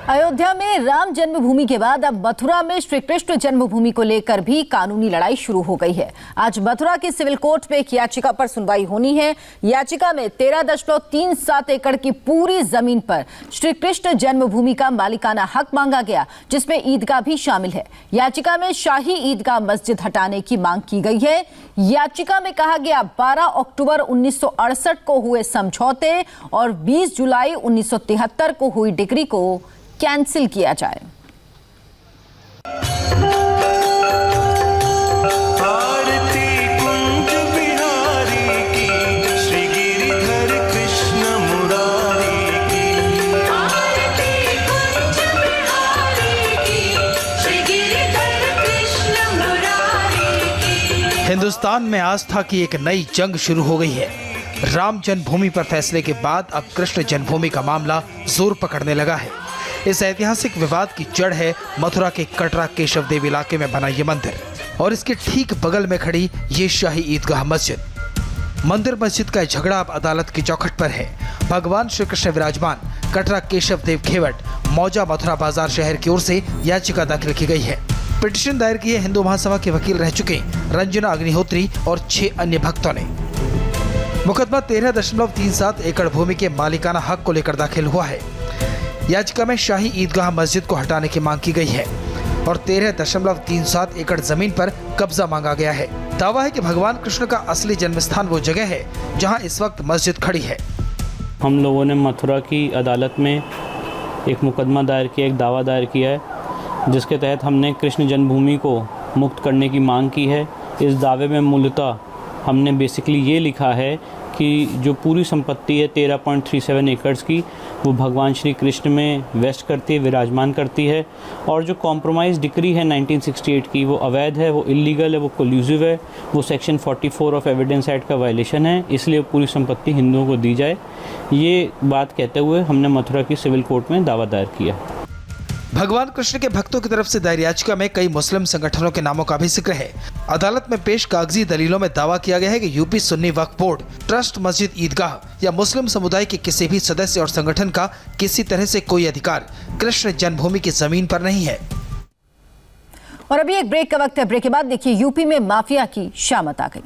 अयोध्या में राम जन्मभूमि के बाद अब मथुरा में श्री कृष्ण जन्मभूमि को लेकर भी कानूनी लड़ाई शुरू हो गई है। आज मथुरा के सिविल कोर्ट में एक याचिका पर सुनवाई होनी है। याचिका में 13.37 एकड़ की पूरी जमीन पर श्री कृष्ण जन्मभूमि का मालिकाना हक मांगा गया, जिसमें ईदगाह भी शामिल है। याचिका में शाही ईदगाह मस्जिद हटाने की मांग की गई है। याचिका में कहा गया 12 अक्टूबर 1968 को हुए समझौते और 20 जुलाई 1973 को हुई डिग्री को कैंसिल किया जाए। हिंदुस्तान में आस्था की एक नई जंग शुरू हो गई है। राम जन्मभूमि पर फैसले के बाद अब कृष्ण जन्मभूमि का मामला जोर पकड़ने लगा है। इस ऐतिहासिक विवाद की जड़ है मथुरा के कटरा केशव देव इलाके में बना ये मंदिर और इसके ठीक बगल में खड़ी ये शाही ईदगाह मस्जिद। मंदिर मस्जिद का झगड़ा अब अदालत की चौखट पर है। भगवान श्री कृष्ण विराजमान कटरा केशव देव खेवट मौजा मथुरा बाजार शहर की ओर से याचिका दाखिल की गई है। पिटीशन दायर की है हिंदू महासभा के वकील रह चुके रंजना अग्निहोत्री और 6 अन्य भक्तों ने। मुकदमा 13.37 एकड़ भूमि के मालिकाना हक को लेकर दाखिल हुआ है। याचिका में शाही ईदगाह मस्जिद को हटाने की मांग की गई है और 13.37 एकड़ जमीन पर कब्जा मांगा गया है। दावा है कि भगवान कृष्ण का असली जन्म स्थान वो जगह है जहां इस वक्त मस्जिद खड़ी है। हम लोगों ने मथुरा की अदालत में एक मुकदमा दायर किया, एक दावा दायर किया है, जिसके तहत हमने कृष्ण जन्मभूमि को मुक्त करने की मांग की है। इस दावे में मूलतः हमने बेसिकली ये लिखा है कि जो पूरी संपत्ति है 13.37 एकड़ की, वो भगवान श्री कृष्ण में वेस्ट करती है, विराजमान करती है, और जो कॉम्प्रोमाइज़ डिक्री है 1968 की, वो अवैध है, वो इलीगल है, वो कोल्यूसिव है, वो सेक्शन 44 ऑफ एविडेंस एक्ट का वायलेशन है। इसलिए पूरी संपत्ति हिंदुओं को दी जाए, ये बात कहते हुए हमने मथुरा की सिविल कोर्ट में दावा दायर किया। भगवान कृष्ण के भक्तों की तरफ से दायर याचिका में कई मुस्लिम संगठनों के नामों का भी जिक्र है। अदालत में पेश कागजी दलीलों में दावा किया गया है कि यूपी सुन्नी वक्फ बोर्ड, ट्रस्ट, मस्जिद, ईदगाह या मुस्लिम समुदाय के किसी भी सदस्य और संगठन का किसी तरह से कोई अधिकार कृष्ण जन्मभूमि की जमीन पर नहीं है। और अभी एक ब्रेक का वक्त है। ब्रेक के बाद देखिए यूपी में माफिया की शामत आ गई।